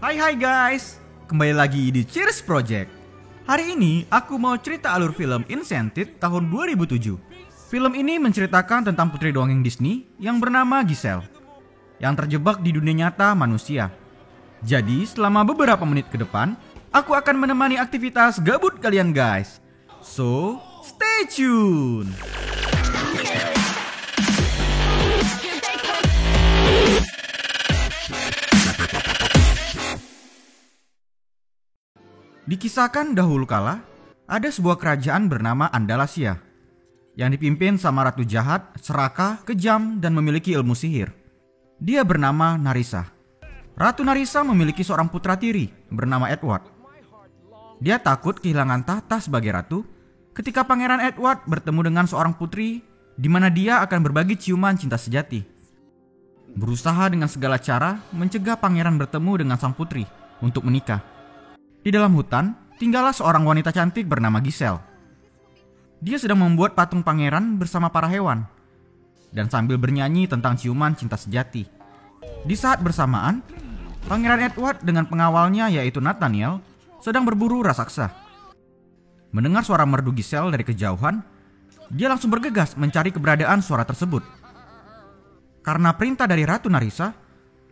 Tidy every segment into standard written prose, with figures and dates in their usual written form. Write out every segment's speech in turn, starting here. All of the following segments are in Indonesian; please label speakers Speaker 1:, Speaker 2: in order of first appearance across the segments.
Speaker 1: Hai guys, kembali lagi di Cheers Project. Hari ini aku mau cerita alur film Enchanted tahun 2007. Film ini menceritakan tentang putri dongeng Disney yang bernama Giselle, yang terjebak di dunia nyata manusia. Jadi selama beberapa menit ke depan, aku akan menemani aktivitas gabut kalian guys. So, stay tune. Dikisahkan dahulu kala, ada sebuah kerajaan bernama Andalasia yang dipimpin sama ratu jahat, serakah, kejam, dan memiliki ilmu sihir. Dia bernama Narissa. Ratu Narissa memiliki seorang putra tiri bernama Edward. Dia takut kehilangan tahta sebagai ratu ketika Pangeran Edward bertemu dengan seorang putri di mana dia akan berbagi ciuman cinta sejati. Berusaha dengan segala cara mencegah pangeran bertemu dengan sang putri untuk menikah. Di dalam hutan, tinggallah seorang wanita cantik bernama Giselle. Dia sedang membuat patung pangeran bersama para hewan dan sambil bernyanyi tentang ciuman cinta sejati. Di saat bersamaan, Pangeran Edward dengan pengawalnya yaitu Nathaniel sedang berburu raksasa. Mendengar suara merdu Giselle dari kejauhan, dia langsung bergegas mencari keberadaan suara tersebut. Karena perintah dari Ratu Narissa,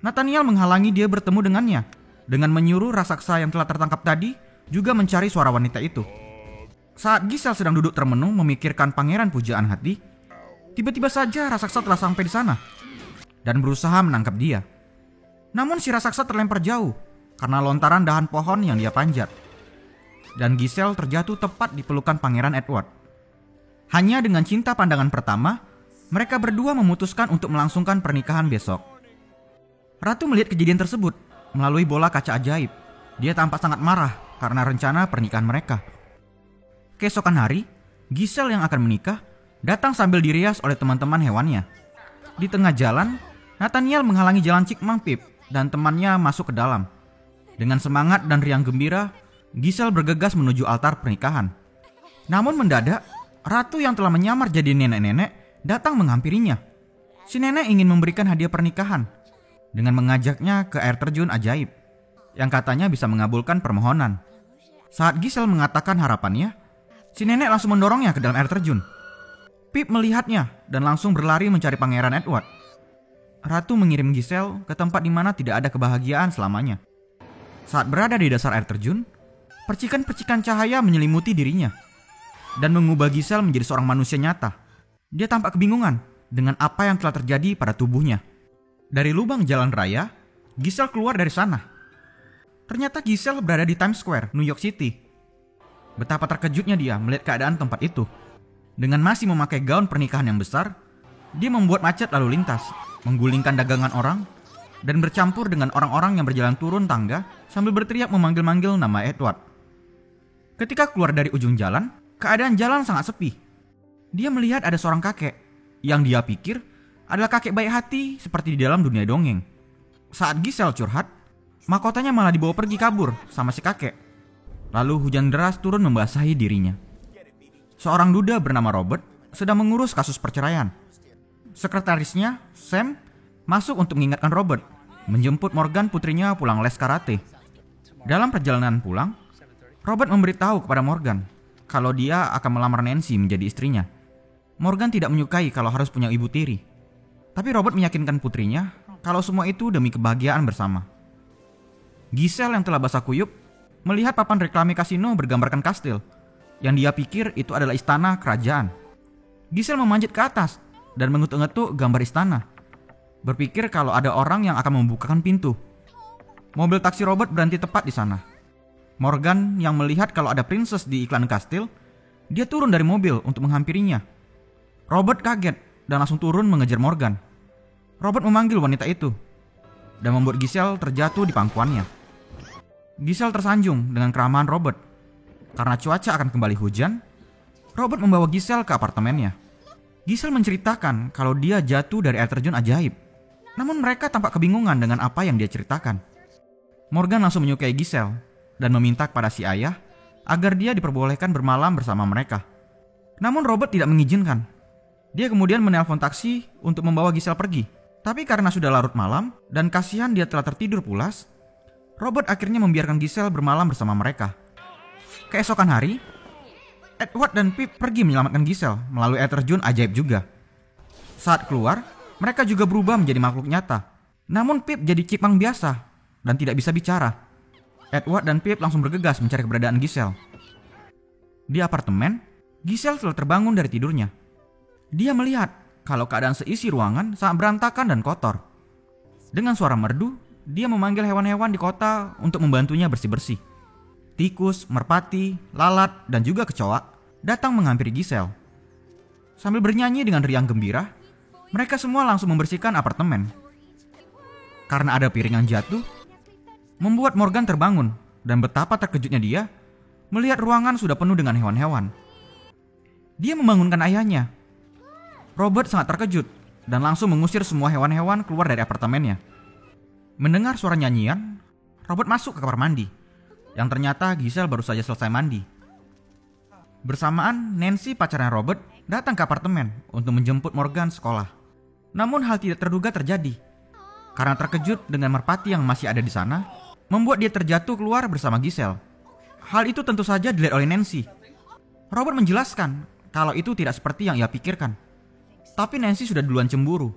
Speaker 1: Nathaniel menghalangi dia bertemu dengannya dengan menyuruh raksasa yang telah tertangkap tadi juga mencari suara wanita itu. Saat Giselle sedang duduk termenung memikirkan pangeran pujaan hati, tiba-tiba saja raksasa telah sampai di sana dan berusaha menangkap dia. Namun si raksasa terlempar jauh karena lontaran dahan pohon yang dia panjat. Dan Giselle terjatuh tepat di pelukan pangeran Edward. Hanya dengan cinta pandangan pertama, mereka berdua memutuskan untuk melangsungkan pernikahan besok. Ratu melihat kejadian tersebut melalui bola kaca ajaib. Dia tampak sangat marah karena rencana pernikahan mereka. Keesokan hari, Giselle yang akan menikah datang sambil dirias oleh teman-teman hewannya. Di tengah jalan, Nathaniel menghalangi jalan Cik Mang Pip dan temannya masuk ke dalam. Dengan semangat dan riang gembira, Giselle bergegas menuju altar pernikahan. Namun mendadak, ratu yang telah menyamar jadi nenek-nenek datang menghampirinya. Si nenek ingin memberikan hadiah pernikahan dengan mengajaknya ke air terjun ajaib yang katanya bisa mengabulkan permohonan. Saat Giselle mengatakan harapannya, si nenek langsung mendorongnya ke dalam air terjun. Pip melihatnya dan langsung berlari mencari Pangeran Edward. Ratu mengirim Giselle ke tempat di mana tidak ada kebahagiaan selamanya. Saat berada di dasar air terjun, percikan-percikan cahaya menyelimuti dirinya dan mengubah Giselle menjadi seorang manusia nyata. Dia tampak kebingungan dengan apa yang telah terjadi pada tubuhnya. Dari lubang jalan raya, Giselle keluar dari sana. Ternyata Giselle berada di Times Square, New York City. Betapa terkejutnya dia melihat keadaan tempat itu. Dengan masih memakai gaun pernikahan yang besar, dia membuat macet lalu lintas, menggulingkan dagangan orang, dan bercampur dengan orang-orang yang berjalan turun tangga sambil berteriak memanggil-manggil nama Edward. Ketika keluar dari ujung jalan, keadaan jalan sangat sepi. Dia melihat ada seorang kakek yang dia pikir adalah kakek baik hati seperti di dalam dunia dongeng. Saat Giselle curhat, mahkotanya malah dibawa pergi kabur sama si kakek. Lalu hujan deras turun membasahi dirinya. Seorang duda bernama Robert sedang mengurus kasus perceraian. Sekretarisnya, Sam, masuk untuk mengingatkan Robert menjemput Morgan putrinya pulang les karate. Dalam perjalanan pulang, Robert memberitahu kepada Morgan kalau dia akan melamar Nancy menjadi istrinya. Morgan tidak menyukai kalau harus punya ibu tiri. Tapi Robert meyakinkan putrinya kalau semua itu demi kebahagiaan bersama. Giselle yang telah basah kuyup melihat papan reklame kasino bergambarkan kastil yang dia pikir itu adalah istana kerajaan. Giselle memanjat ke atas dan mengetuk-ngetuk gambar istana, berpikir kalau ada orang yang akan membukakan pintu. Mobil taksi Robert berhenti tepat di sana. Morgan yang melihat kalau ada princess di iklan kastil, dia turun dari mobil untuk menghampirinya. Robert kaget dan langsung turun mengejar Morgan. Robert memanggil wanita itu dan membuat Giselle terjatuh di pangkuannya. Giselle tersanjung dengan keramahan Robert. Karena cuaca akan kembali hujan, Robert membawa Giselle ke apartemennya. Giselle menceritakan kalau dia jatuh dari air terjun ajaib. Namun mereka tampak kebingungan dengan apa yang dia ceritakan. Morgan langsung menyukai Giselle dan meminta kepada si ayah agar dia diperbolehkan bermalam bersama mereka. Namun Robert tidak mengizinkan. Dia kemudian menelpon taksi untuk membawa Giselle pergi. Tapi karena sudah larut malam dan kasihan dia telah tertidur pulas, Robert akhirnya membiarkan Giselle bermalam bersama mereka. Keesokan hari, Edward dan Pip pergi menyelamatkan Giselle melalui air terjun ajaib juga. Saat keluar, mereka juga berubah menjadi makhluk nyata. Namun Pip jadi cipang biasa dan tidak bisa bicara. Edward dan Pip langsung bergegas mencari keberadaan Giselle. Di apartemen, Giselle telah terbangun dari tidurnya. Dia melihat kalau keadaan seisi ruangan sangat berantakan dan kotor. Dengan suara merdu, dia memanggil hewan-hewan di kota untuk membantunya bersih-bersih. Tikus, merpati, lalat, dan juga kecoa datang menghampiri Giselle. Sambil bernyanyi dengan riang gembira, mereka semua langsung membersihkan apartemen. Karena ada piring yang jatuh, membuat Morgan terbangun, dan betapa terkejutnya dia melihat ruangan sudah penuh dengan hewan-hewan. Dia membangunkan ayahnya. Robert sangat terkejut dan langsung mengusir semua hewan-hewan keluar dari apartemennya. Mendengar suara nyanyian, Robert masuk ke kamar mandi, yang ternyata Giselle baru saja selesai mandi. Bersamaan, Nancy, pacarnya Robert, datang ke apartemen untuk menjemput Morgan sekolah. Namun hal tidak terduga terjadi. Karena terkejut dengan merpati yang masih ada di sana, membuat dia terjatuh keluar bersama Giselle. Hal itu tentu saja dilihat oleh Nancy. Robert menjelaskan kalau itu tidak seperti yang ia pikirkan. Tapi Nancy sudah duluan cemburu,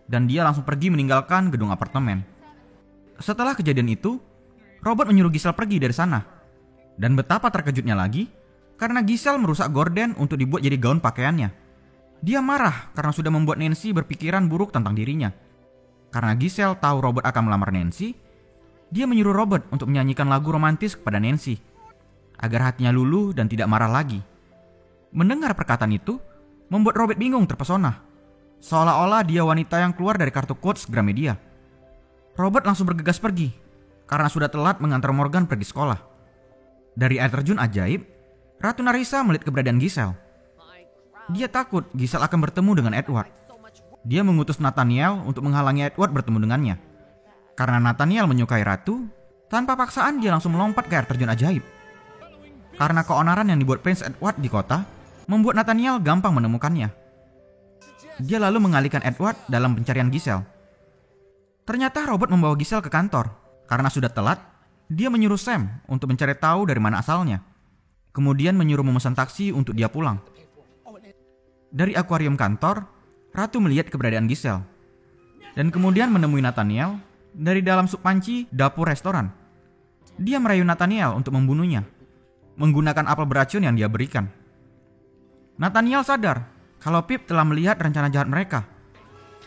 Speaker 1: dan dia langsung pergi meninggalkan gedung apartemen. Setelah kejadian itu, Robert menyuruh Giselle pergi dari sana. Dan betapa terkejutnya lagi, karena Giselle merusak gorden untuk dibuat jadi gaun pakaiannya. Dia marah karena sudah membuat Nancy berpikiran buruk tentang dirinya. Karena Giselle tahu Robert akan melamar Nancy, dia menyuruh Robert untuk menyanyikan lagu romantis kepada Nancy, agar hatinya luluh dan tidak marah lagi. Mendengar perkataan itu, membuat Robert bingung terpesona. Seolah-olah dia wanita yang keluar dari kartu quotes Gramedia. Robert langsung bergegas pergi, karena sudah telat mengantar Morgan pergi sekolah. Dari air terjun ajaib, Ratu Narissa melihat keberadaan Giselle. Dia takut Giselle akan bertemu dengan Edward. Dia mengutus Nathaniel untuk menghalangi Edward bertemu dengannya. Karena Nathaniel menyukai Ratu, tanpa paksaan dia langsung melompat ke air terjun ajaib. Karena keonaran yang dibuat Prince Edward di kota, membuat Nathaniel gampang menemukannya. Dia lalu mengalihkan Edward dalam pencarian Giselle. Ternyata Robert membawa Giselle ke kantor. Karena sudah telat, dia menyuruh Sam untuk mencari tahu dari mana asalnya. Kemudian menyuruh memesan taksi untuk dia pulang. Dari akuarium kantor, Ratu melihat keberadaan Giselle. Dan kemudian menemui Nathaniel dari dalam sup panci dapur restoran. Dia merayu Nathaniel untuk membunuhnya, menggunakan apel beracun yang dia berikan. Nathaniel sadar kalau Pip telah melihat rencana jahat mereka.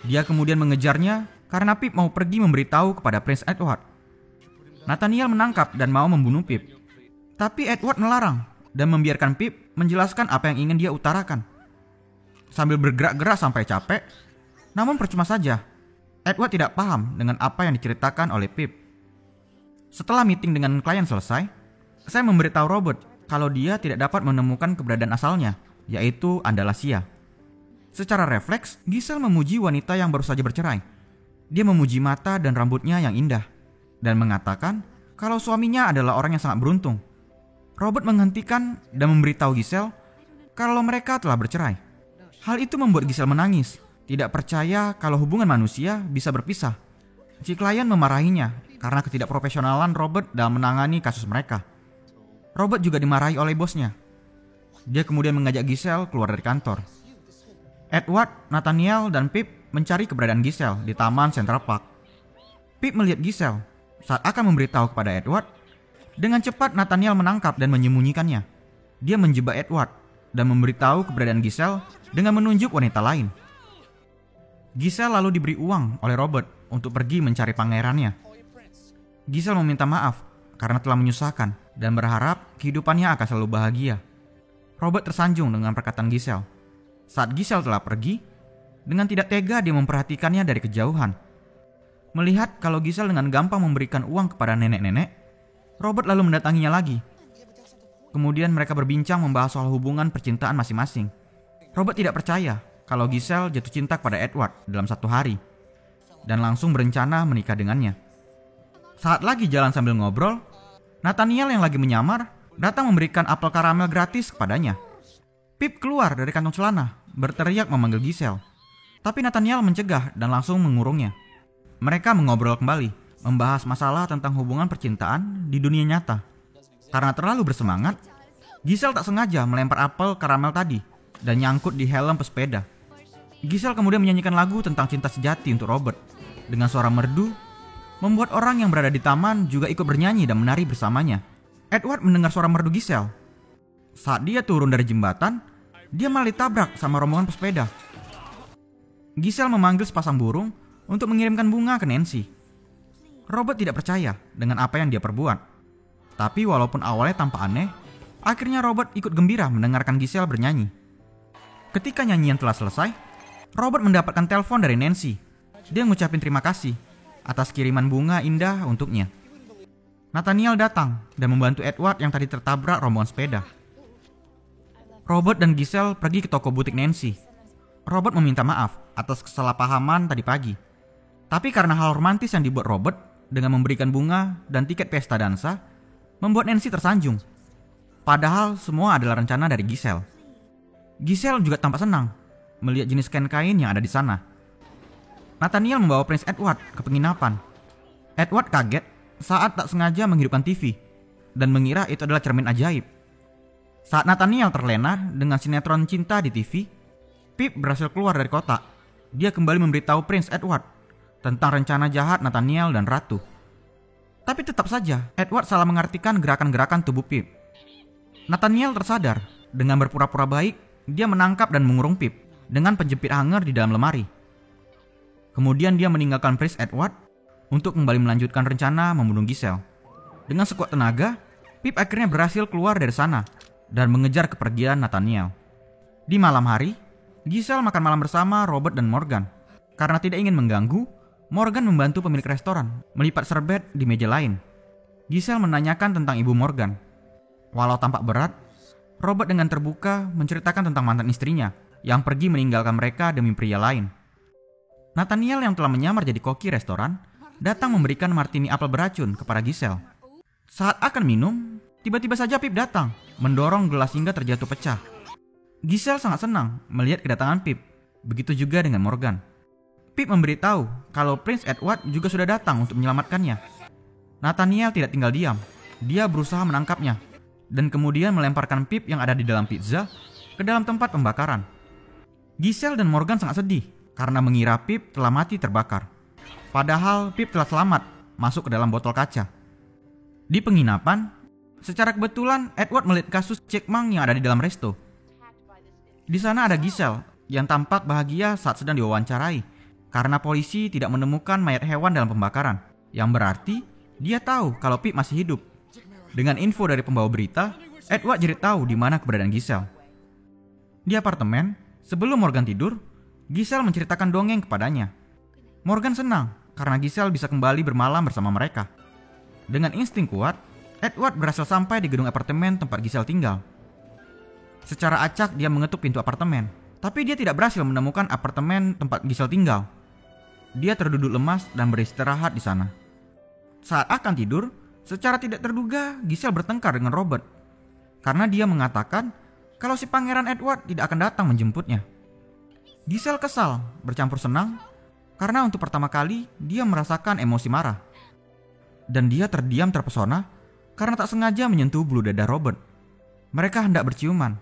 Speaker 1: Dia kemudian mengejarnya karena Pip mau pergi memberitahu kepada Prince Edward. Nathaniel menangkap dan mau membunuh Pip. Tapi Edward melarang dan membiarkan Pip menjelaskan apa yang ingin dia utarakan. Sambil bergerak-gerak sampai capek, namun percuma saja. Edward tidak paham dengan apa yang diceritakan oleh Pip. Setelah meeting dengan klien selesai, saya memberitahu Robert kalau dia tidak dapat menemukan keberadaan asalnya, yaitu Andalasia. Secara refleks, Giselle memuji wanita yang baru saja bercerai. Dia memuji mata dan rambutnya yang indah, dan mengatakan kalau suaminya adalah orang yang sangat beruntung. Robert menghentikan dan memberitahu Giselle kalau mereka telah bercerai. Hal itu membuat Giselle menangis, tidak percaya kalau hubungan manusia bisa berpisah. Si klien memarahinya karena ketidakprofesionalan Robert dalam menangani kasus mereka. Robert juga dimarahi oleh bosnya. Dia kemudian mengajak Giselle keluar dari kantor. Edward, Nathaniel, dan Pip mencari keberadaan Giselle di Taman Central Park. Pip melihat Giselle saat akan memberitahu kepada Edward. Dengan cepat Nathaniel menangkap dan menyembunyikannya. Dia menjebak Edward dan memberitahu keberadaan Giselle dengan menunjuk wanita lain. Giselle lalu diberi uang oleh Robert untuk pergi mencari pangerannya. Giselle meminta maaf karena telah menyusahkan dan berharap kehidupannya akan selalu bahagia. Robert tersanjung dengan perkataan Giselle. Saat Giselle telah pergi, dengan tidak tega dia memperhatikannya dari kejauhan. Melihat kalau Giselle dengan gampang memberikan uang kepada nenek-nenek, Robert lalu mendatanginya lagi. Kemudian mereka berbincang membahas soal hubungan percintaan masing-masing. Robert tidak percaya kalau Giselle jatuh cinta kepada Edward dalam satu hari, dan langsung berencana menikah dengannya. Saat lagi jalan sambil ngobrol, Nathaniel yang lagi menyamar datang memberikan apel karamel gratis kepadanya. Pip keluar dari kantong celana, berteriak memanggil Giselle. Tapi Nathaniel mencegah dan langsung mengurungnya. Mereka mengobrol kembali membahas masalah tentang hubungan percintaan di dunia nyata. Karena terlalu bersemangat, Giselle tak sengaja melempar apel karamel tadi dan nyangkut di helm pesepeda. Giselle kemudian menyanyikan lagu tentang cinta sejati untuk Robert dengan suara merdu, membuat orang yang berada di taman juga ikut bernyanyi dan menari bersamanya. Edward mendengar suara merdu Giselle. Saat dia turun dari jembatan, dia malah ditabrak sama rombongan pesepeda. Giselle memanggil sepasang burung untuk mengirimkan bunga ke Nancy. Robert tidak percaya dengan apa yang dia perbuat. Tapi walaupun awalnya tampak aneh, akhirnya Robert ikut gembira mendengarkan Giselle bernyanyi. Ketika nyanyian telah selesai, Robert mendapatkan telepon dari Nancy. Dia ngucapin terima kasih atas kiriman bunga indah untuknya. Nathaniel datang dan membantu Edward yang tadi tertabrak rombongan sepeda. Robert dan Giselle pergi ke toko butik Nancy. Robert meminta maaf atas kesalahpahaman tadi pagi. Tapi karena hal romantis yang dibuat Robert dengan memberikan bunga dan tiket pesta dansa, membuat Nancy tersanjung. Padahal semua adalah rencana dari Giselle. Giselle juga tampak senang melihat jenis kain kain yang ada di sana. Nathaniel membawa Prince Edward ke penginapan. Edward kaget saat tak sengaja menghidupkan TV dan mengira itu adalah cermin ajaib. Saat Nathaniel terlena dengan sinetron cinta di TV, Pip berhasil keluar dari kotak. Dia kembali memberitahu Prince Edward tentang rencana jahat Nathaniel dan Ratu. Tapi tetap saja Edward salah mengartikan gerakan-gerakan tubuh Pip. Nathaniel tersadar. Dengan berpura-pura baik, dia menangkap dan mengurung Pip dengan penjepit hanger di dalam lemari. Kemudian dia meninggalkan Prince Edward untuk kembali melanjutkan rencana membunuh Giselle. Dengan sekuat tenaga, Pip akhirnya berhasil keluar dari sana dan mengejar kepergian Nathaniel. Di malam hari, Giselle makan malam bersama Robert dan Morgan. Karena tidak ingin mengganggu, Morgan membantu pemilik restoran melipat serbet di meja lain. Giselle menanyakan tentang ibu Morgan. Walau tampak berat, Robert dengan terbuka menceritakan tentang mantan istrinya yang pergi meninggalkan mereka demi pria lain. Nathaniel yang telah menyamar jadi koki restoran datang memberikan martini apel beracun kepada Giselle. Saat akan minum, tiba-tiba saja Pip datang, mendorong gelas hingga terjatuh pecah. Giselle sangat senang melihat kedatangan Pip, begitu juga dengan Morgan. Pip memberitahu kalau Prince Edward juga sudah datang untuk menyelamatkannya. Nathaniel tidak tinggal diam, dia berusaha menangkapnya, dan kemudian melemparkan Pip yang ada di dalam pizza ke dalam tempat pembakaran. Giselle dan Morgan sangat sedih karena mengira Pip telah mati terbakar. Padahal Pip telah selamat masuk ke dalam botol kaca. Di penginapan, secara kebetulan Edward melihat kasus Jack Mang yang ada di dalam resto. Di sana ada Giselle yang tampak bahagia saat sedang diwawancarai karena polisi tidak menemukan mayat hewan dalam pembakaran, yang berarti dia tahu kalau Pip masih hidup. Dengan info dari pembawa berita, Edward jadi tahu di mana keberadaan Giselle. Di apartemen, sebelum Morgan tidur, Giselle menceritakan dongeng kepadanya. Morgan senang karena Giselle bisa kembali bermalam bersama mereka. Dengan insting kuat, Edward berhasil sampai di gedung apartemen tempat Giselle tinggal. Secara acak dia mengetuk pintu apartemen, tapi dia tidak berhasil menemukan apartemen tempat Giselle tinggal. Dia terduduk lemas dan beristirahat di sana. Saat akan tidur, secara tidak terduga Giselle bertengkar dengan Robert karena dia mengatakan kalau si Pangeran Edward tidak akan datang menjemputnya. Giselle kesal, bercampur senang, karena untuk pertama kali dia merasakan emosi marah. Dan dia terdiam terpesona karena tak sengaja menyentuh bulu dada Robert. Mereka hendak berciuman,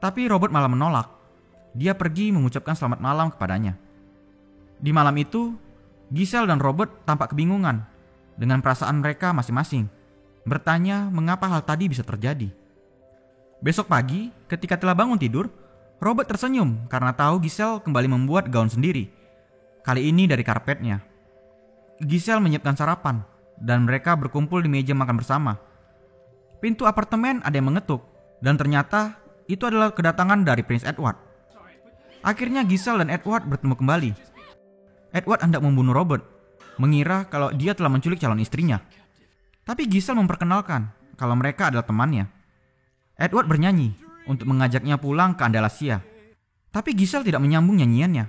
Speaker 1: tapi Robert malah menolak. Dia pergi mengucapkan selamat malam kepadanya. Di malam itu, Giselle dan Robert tampak kebingungan dengan perasaan mereka masing-masing, bertanya mengapa hal tadi bisa terjadi. Besok pagi, ketika telah bangun tidur, Robert tersenyum karena tahu Giselle kembali membuat gaun sendiri. Kali ini dari karpetnya. Giselle menyiapkan sarapan dan mereka berkumpul di meja makan bersama. Pintu apartemen ada yang mengetuk dan ternyata itu adalah kedatangan dari Prince Edward. Akhirnya Giselle dan Edward bertemu kembali. Edward hendak membunuh Robert, mengira kalau dia telah menculik calon istrinya. Tapi Giselle memperkenalkan kalau mereka adalah temannya. Edward bernyanyi untuk mengajaknya pulang ke Andalusia. Tapi Giselle tidak menyambung nyanyiannya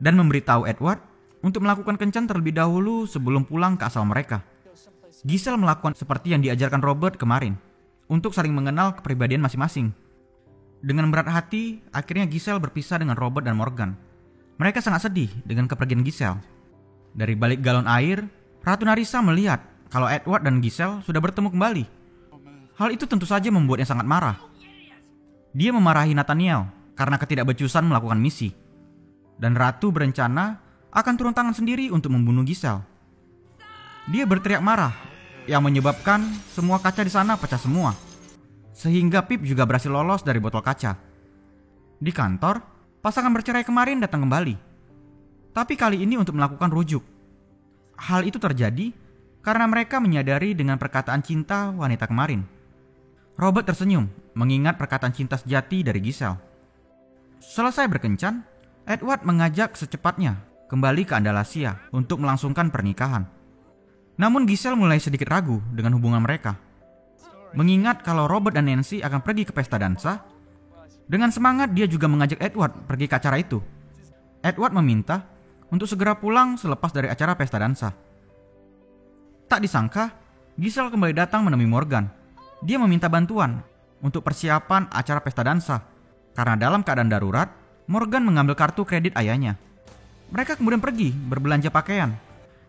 Speaker 1: dan memberitahu Edward untuk melakukan kencan terlebih dahulu sebelum pulang ke asal mereka. Giselle melakukan seperti yang diajarkan Robert kemarin, untuk saling mengenal kepribadian masing-masing. Dengan berat hati, akhirnya Giselle berpisah dengan Robert dan Morgan. Mereka sangat sedih dengan kepergian Giselle. Dari balik galon air, Ratu Narissa melihat kalau Edward dan Giselle sudah bertemu kembali. Hal itu tentu saja membuatnya sangat marah. Dia memarahi Nathaniel karena ketidakbecusan melakukan misi. Dan Ratu berencana akan turun tangan sendiri untuk membunuh Giselle. Dia berteriak marah yang menyebabkan semua kaca di sana pecah semua. Sehingga Pip juga berhasil lolos dari botol kaca. Di kantor, pasangan bercerai kemarin datang kembali. Tapi kali ini untuk melakukan rujuk. Hal itu terjadi karena mereka menyadari dengan perkataan cinta wanita kemarin. Robert tersenyum mengingat perkataan cinta sejati dari Giselle. Selesai berkencan, Edward mengajak secepatnya kembali ke Andalasia untuk melangsungkan pernikahan. Namun Giselle mulai sedikit ragu dengan hubungan mereka. Mengingat kalau Robert dan Nancy akan pergi ke pesta dansa, dengan semangat dia juga mengajak Edward pergi ke acara itu. Edward meminta untuk segera pulang selepas dari acara pesta dansa. Tak disangka, Giselle kembali datang menemui Morgan. Dia meminta bantuan untuk persiapan acara pesta dansa. Karena dalam keadaan darurat, Morgan mengambil kartu kredit ayahnya. Mereka kemudian pergi berbelanja pakaian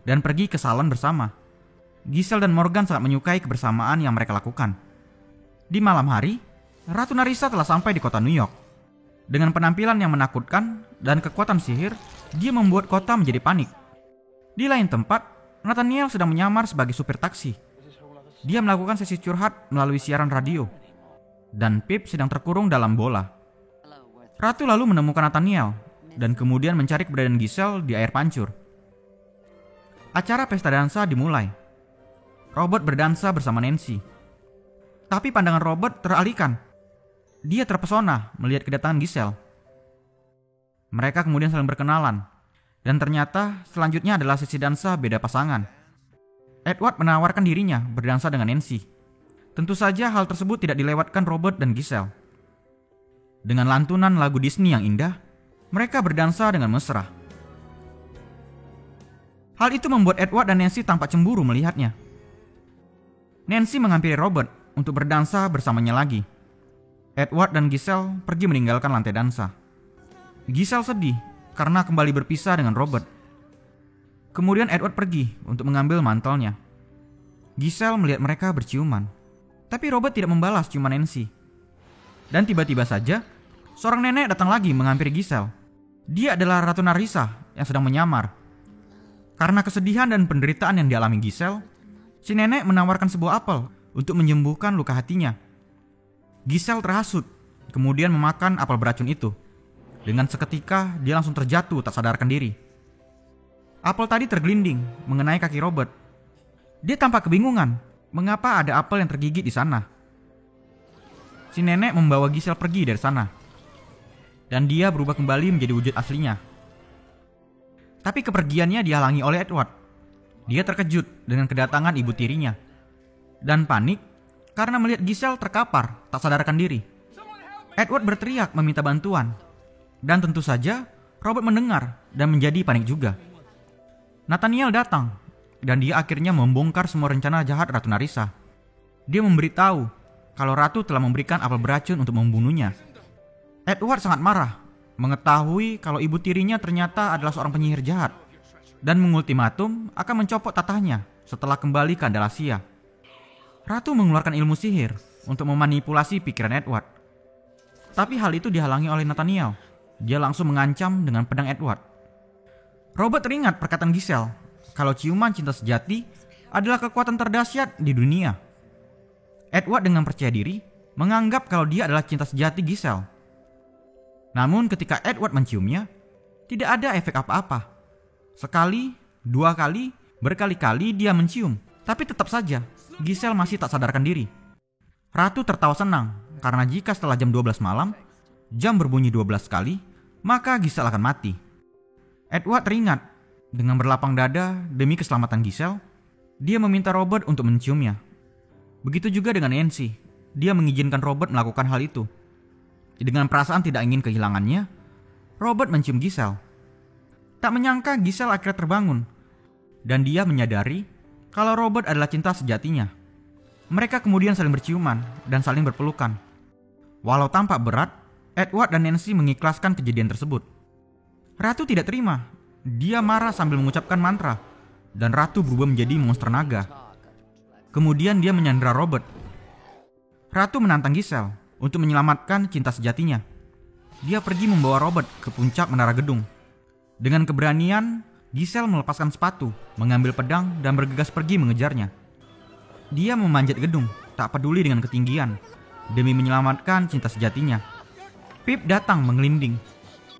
Speaker 1: dan pergi ke salon bersama. Giselle dan Morgan sangat menyukai kebersamaan yang mereka lakukan. Di malam hari, Ratu Narissa telah sampai di kota New York. Dengan penampilan yang menakutkan dan kekuatan sihir, dia membuat kota menjadi panik. Di lain tempat, Nathaniel sedang menyamar sebagai supir taksi. Dia melakukan sesi curhat melalui siaran radio. Dan Pip sedang terkurung dalam bola. Ratu lalu menemukan Nathaniel dan kemudian mencari keberadaan Giselle di air pancur. Acara pesta dansa dimulai. Robert berdansa bersama Nancy. Tapi pandangan Robert teralihkan. Dia terpesona melihat kedatangan Giselle. Mereka kemudian saling berkenalan. Dan ternyata selanjutnya adalah sesi dansa beda pasangan. Edward menawarkan dirinya berdansa dengan Nancy. Tentu saja hal tersebut tidak dilewatkan Robert dan Giselle. Dengan lantunan lagu Disney yang indah, mereka berdansa dengan mesra. Hal itu membuat Edward dan Nancy tampak cemburu melihatnya. Nancy menghampiri Robert untuk berdansa bersamanya lagi. Edward dan Giselle pergi meninggalkan lantai dansa. Giselle sedih karena kembali berpisah dengan Robert. Kemudian Edward pergi untuk mengambil mantelnya. Giselle melihat mereka berciuman. Tapi Robert tidak membalas ciuman Nancy. Dan tiba-tiba saja, seorang nenek datang lagi menghampiri Giselle. Dia adalah Ratu Narissa yang sedang menyamar. Karena kesedihan dan penderitaan yang dialami Giselle, si nenek menawarkan sebuah apel untuk menyembuhkan luka hatinya. Giselle terhasut, kemudian memakan apel beracun itu. Dengan seketika, dia langsung terjatuh tak sadarkan diri. Apel tadi tergelinding mengenai kaki Robert. Dia tampak kebingungan, mengapa ada apel yang tergigit di sana. Si nenek membawa Giselle pergi dari sana. Dan dia berubah kembali menjadi wujud aslinya. Tapi kepergiannya dihalangi oleh Edward. Dia terkejut dengan kedatangan ibu tirinya. Dan panik karena melihat Giselle terkapar tak sadarkan diri. Edward berteriak meminta bantuan. Dan tentu saja Robert mendengar dan menjadi panik juga. Nathaniel datang dan dia akhirnya membongkar semua rencana jahat Ratu Narissa. Dia memberitahu kalau Ratu telah memberikan apel beracun untuk membunuhnya. Edward sangat marah mengetahui kalau ibu tirinya ternyata adalah seorang penyihir jahat dan mengultimatum akan mencopot tatahnya setelah kembali ke Andalasia. Ratu mengeluarkan ilmu sihir untuk memanipulasi pikiran Edward. Tapi hal itu dihalangi oleh Nathaniel. Dia langsung mengancam dengan pedang Edward. Robert teringat perkataan Giselle kalau ciuman cinta sejati adalah kekuatan terdahsyat di dunia. Edward dengan percaya diri menganggap kalau dia adalah cinta sejati Giselle. Namun ketika Edward menciumnya, tidak ada efek apa-apa. Sekali, dua kali, berkali-kali dia mencium, tapi tetap saja Giselle masih tak sadarkan diri. Ratu tertawa senang karena jika setelah jam 12 malam, jam berbunyi 12 kali, maka Giselle akan mati. Edward teringat dengan berlapang dada demi keselamatan Giselle, dia meminta Robert untuk menciumnya. Begitu juga dengan Nancy, dia mengizinkan Robert melakukan hal itu. Dengan perasaan tidak ingin kehilangannya, Robert mencium Giselle. Tak menyangka Giselle akhirnya terbangun, dan dia menyadari kalau Robert adalah cinta sejatinya. Mereka kemudian saling berciuman dan saling berpelukan. Walau tampak berat, Edward dan Nancy mengikhlaskan kejadian tersebut. Ratu tidak terima. Dia marah sambil mengucapkan mantra dan Ratu berubah menjadi monster naga. Kemudian dia menyandera Robert. Ratu menantang Giselle untuk menyelamatkan cinta sejatinya. Dia pergi membawa Robert ke puncak menara gedung. Dengan keberanian, Giselle melepaskan sepatu, mengambil pedang, dan bergegas pergi mengejarnya. Dia memanjat gedung, tak peduli dengan ketinggian, demi menyelamatkan cinta sejatinya. Pip datang mengelinding,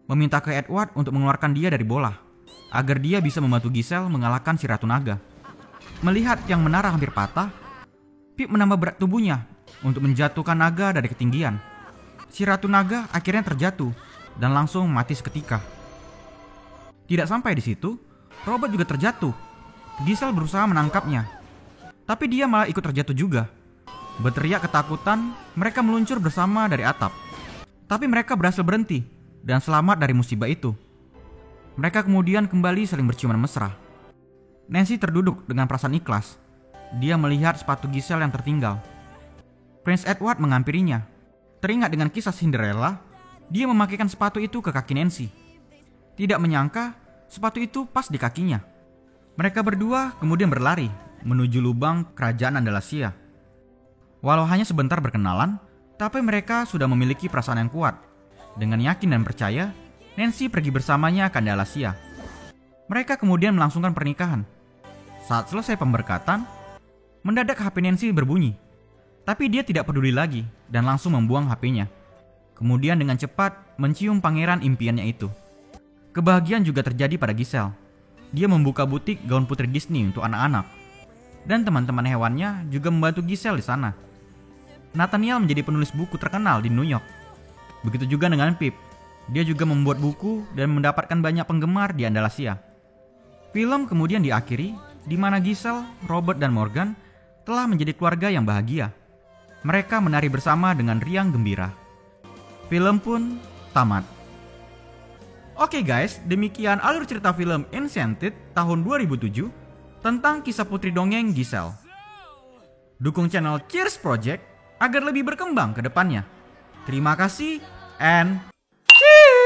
Speaker 1: meminta ke Edward untuk mengeluarkan dia dari bola, agar dia bisa membantu Giselle mengalahkan si Ratu Naga. Melihat yang menara hampir patah, Pip menambah berat tubuhnya untuk menjatuhkan naga dari ketinggian. Si Ratu Naga akhirnya terjatuh dan langsung mati seketika. Tidak sampai di situ, Robert juga terjatuh. Giselle berusaha menangkapnya, tapi dia malah ikut terjatuh juga. Berteriak ketakutan, mereka meluncur bersama dari atap. Tapi mereka berhasil berhenti dan selamat dari musibah itu. Mereka kemudian kembali saling berciuman mesra. Nancy terduduk dengan perasaan ikhlas. Dia melihat sepatu Giselle yang tertinggal. Prince Edward menghampirinya. Teringat dengan kisah Cinderella, dia memakaikan sepatu itu ke kaki Nancy. Tidak menyangka, sepatu itu pas di kakinya. Mereka berdua kemudian berlari menuju lubang kerajaan Andalasia. Walau hanya sebentar berkenalan, tapi mereka sudah memiliki perasaan yang kuat. Dengan yakin dan percaya, Nancy pergi bersamanya ke Andalasia. Mereka kemudian melangsungkan pernikahan. Saat selesai pemberkatan, mendadak HP Nancy berbunyi. Tapi dia tidak peduli lagi dan langsung membuang HP-nya. Kemudian dengan cepat mencium pangeran impiannya itu. Kebahagiaan juga terjadi pada Giselle. Dia membuka butik gaun putri Disney untuk anak-anak. Dan teman-teman hewannya juga membantu Giselle di sana. Nathaniel menjadi penulis buku terkenal di New York. Begitu juga dengan Pip. Dia juga membuat buku dan mendapatkan banyak penggemar di Andalasia. Film kemudian diakhiri di mana Giselle, Robert, dan Morgan telah menjadi keluarga yang bahagia. Mereka menari bersama dengan riang gembira. Film pun tamat. Oke guys, demikian alur cerita film Enchanted tahun 2007 tentang kisah putri dongeng Giselle. Dukung channel Cheers Project agar lebih berkembang ke depannya. Terima kasih and cheers!